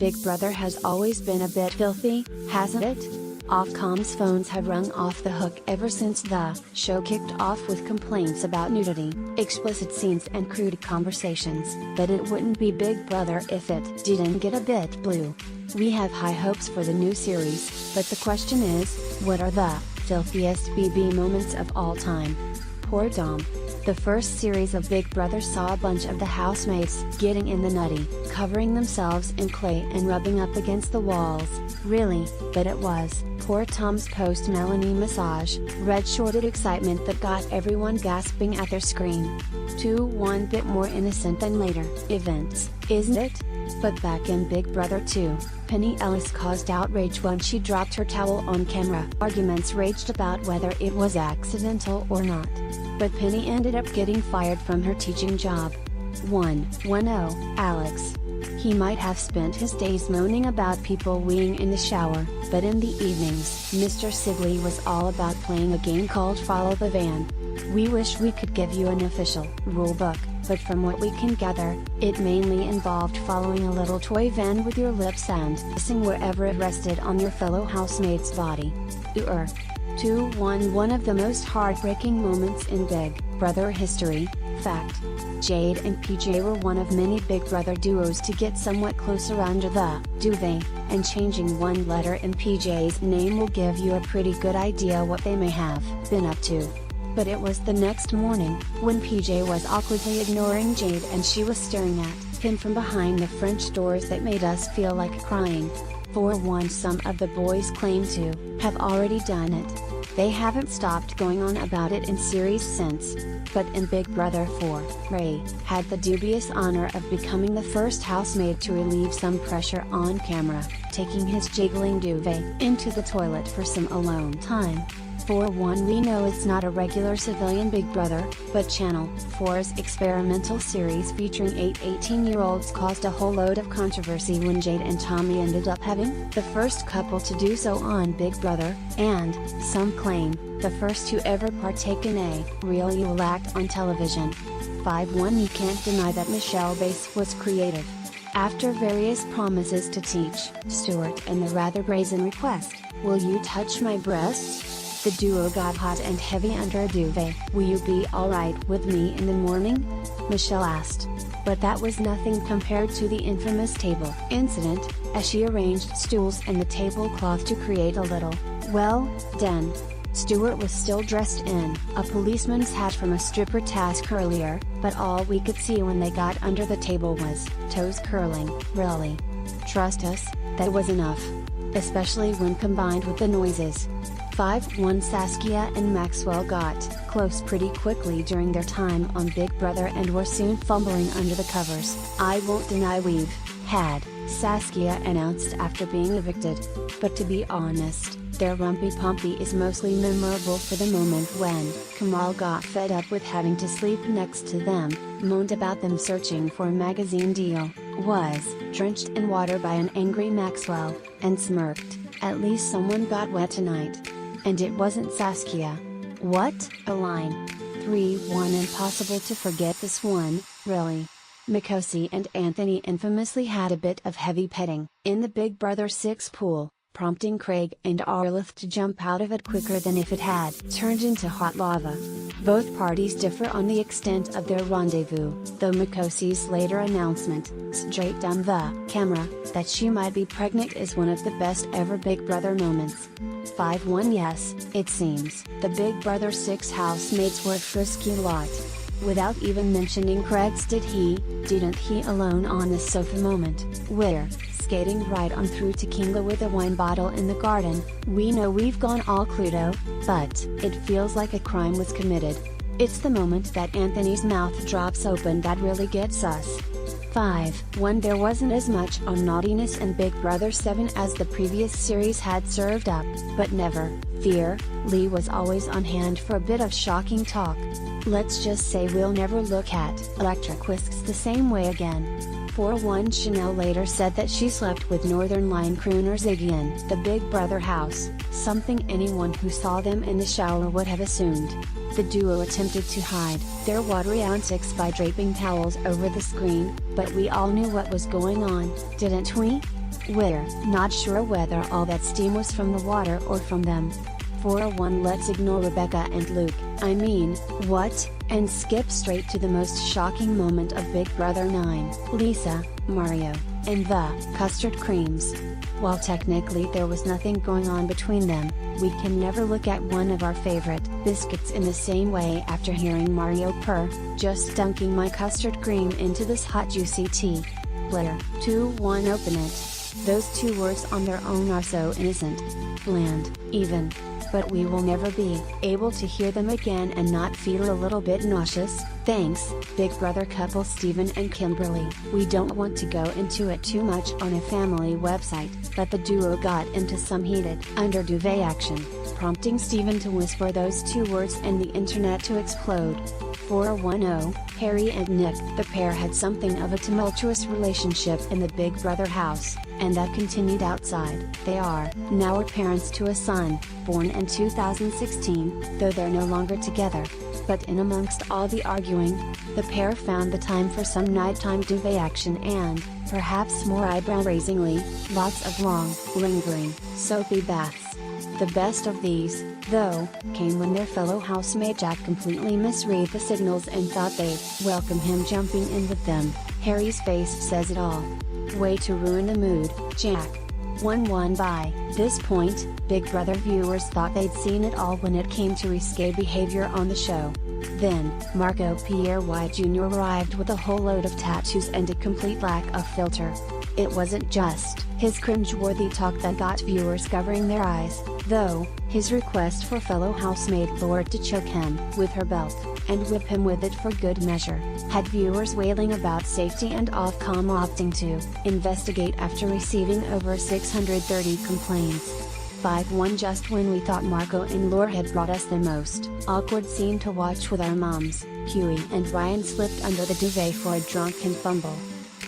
Big Brother has always been a bit filthy, hasn't it? Ofcom's phones have rung off the hook ever since the show kicked off with complaints about nudity, explicit scenes and crude conversations, but it wouldn't be Big Brother if it didn't get a bit blue. We have high hopes for the new series, but the question is, what are the filthiest BB moments of all time? Poor Dom. The first series of Big Brother saw a bunch of the housemates getting in the nutty, covering themselves in clay and rubbing up against the walls. Really, but it was poor Tom's post-Melanie massage, red-shorted excitement that got everyone gasping at their screen. One bit more innocent than later events, isn't it? But back in Big Brother 2, Penny Ellis caused outrage when she dropped her towel on camera. Arguments raged about whether it was accidental or not. But Penny ended up getting fired from her teaching job. 110 Alex. He might have spent his days moaning about people weeing in the shower, but in the evenings Mr. Sibley was all about playing a game called Follow the Van. We wish we could give you an official rulebook, but from what we can gather, it mainly involved following a little toy van with your lips and kissing wherever it rested on your fellow housemate's body. 1 of the most heartbreaking moments in Big Brother history. Fact. Jade and PJ were one of many Big Brother duos to get somewhat closer under the duvet, and changing one letter in PJ's name will give you a pretty good idea what they may have been up to. But it was the next morning, when PJ was awkwardly ignoring Jade and she was staring at him from behind the French doors, that made us feel like crying. 1 Some of the boys claim to have already done it. They haven't stopped going on about it in series since. But in Big Brother 4, Ray had the dubious honor of becoming the first housemate to relieve some pressure on camera, taking his jiggling duvet into the toilet for some alone time. 1 We know it's not a regular civilian Big Brother, but Channel 4's experimental series featuring 8 18-year-olds caused a whole load of controversy when Jade and Tommy ended up having the first couple to do so on Big Brother, and, some claim, the first to ever partake in a real Yule act on television. 1 You can't deny that Michelle Bass was creative. After various promises to teach Stuart and the rather brazen request, "Will you touch my breasts?" the duo got hot and heavy under a duvet. "Will you be alright with me in the morning?" Michelle asked. But that was nothing compared to the infamous table incident, as she arranged stools and the tablecloth to create a little, well, den. Stuart was still dressed in a policeman's hat from a stripper task earlier, but all we could see when they got under the table was toes curling. Really? Trust us, that was enough. Especially when combined with the noises. 1 Saskia and Maxwell got close pretty quickly during their time on Big Brother and were soon fumbling under the covers. "I won't deny we've had," Saskia announced after being evicted. But to be honest, their rumpy-pumpy is mostly memorable for the moment when Kamal got fed up with having to sleep next to them, moaned about them searching for a magazine deal, was drenched in water by an angry Maxwell, and smirked, "At least someone got wet tonight." And it wasn't Saskia. What a line. 1 Impossible to forget this one, really. Mikosi and Anthony infamously had a bit of heavy petting in the Big Brother 6 pool, prompting Craig and Arleth to jump out of it quicker than if it had turned into hot lava. Both parties differ on the extent of their rendezvous, though Mikosi's later announcement, straight down the camera, that she might be pregnant is one of the best ever Big Brother moments. 1 Yes, it seems the Big Brother 6 housemates were a frisky lot. Without even mentioning Craig's didn't he alone on the sofa moment, where, skating right on through to Kingla with a wine bottle in the garden, we know we've gone all Cluedo, but it feels like a crime was committed. It's the moment that Anthony's mouth drops open that really gets us. 1 There wasn't as much on naughtiness in Big Brother 7 as the previous series had served up, but never fear, Lee was always on hand for a bit of shocking talk. Let's just say we'll never look at electric whisks the same way again. 1 Chanel later said that she slept with Northern Line crooner Ziggy in the Big Brother house, something anyone who saw them in the shower would have assumed. The duo attempted to hide their watery antics by draping towels over the screen, but we all knew what was going on, didn't we? We're not sure whether all that steam was from the water or from them. 401 Let's ignore Rebecca and Luke, I mean, what, and skip straight to the most shocking moment of Big Brother 9, Lisa, Mario, and the custard creams. While technically there was nothing going on between them, we can never look at one of our favorite biscuits in the same way after hearing Mario purr, just dunking my custard cream into this hot juicy tea. Blair, 2-1 open it. Those two words on their own are so innocent. Bland, even. But we will never be able to hear them again and not feel a little bit nauseous. Thanks, Big Brother couple Steven and Kimberly. We don't want to go into it too much on a family website, but the duo got into some heated under duvet action, prompting Steven to whisper those two words and the internet to explode. 410, Harry and Nick. The pair had something of a tumultuous relationship in the Big Brother house, and that continued outside. They are now parents to a son, born in 2016, though they're no longer together. But in amongst all the arguing, the pair found the time for some nighttime duvet action and, perhaps more eyebrow-raisingly, lots of long, lingering, soapy baths. The best of these, though, came when their fellow housemate Jack completely misread the signals and thought they'd welcome him jumping in with them. Harry's face says it all. Way to ruin the mood, Jack. 1-1 By this point, Big Brother viewers thought they'd seen it all when it came to risque behavior on the show. Then, Marco Pierre White Jr. arrived with a whole load of tattoos and a complete lack of filter. It wasn't just his cringeworthy talk that got viewers covering their eyes, though. His request for fellow housemate Laura to choke him with her belt, and whip him with it for good measure, had viewers wailing about safety and Ofcom opting to investigate after receiving over 630 complaints. 5-1 Just when we thought Marco and Laura had brought us the most awkward scene to watch with our moms, Huey and Ryan slipped under the duvet for a drunken fumble.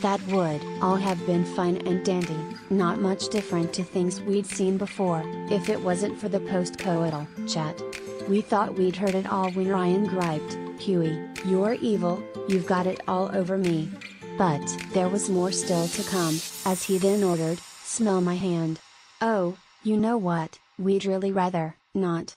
That would all have been fine and dandy, not much different to things we'd seen before, if it wasn't for the post-coital chat. We thought we'd heard it all when Ryan griped, "Huey, you're evil, you've got it all over me." But there was more still to come, as he then ordered, "Smell my hand." Oh, you know what, we'd really rather not.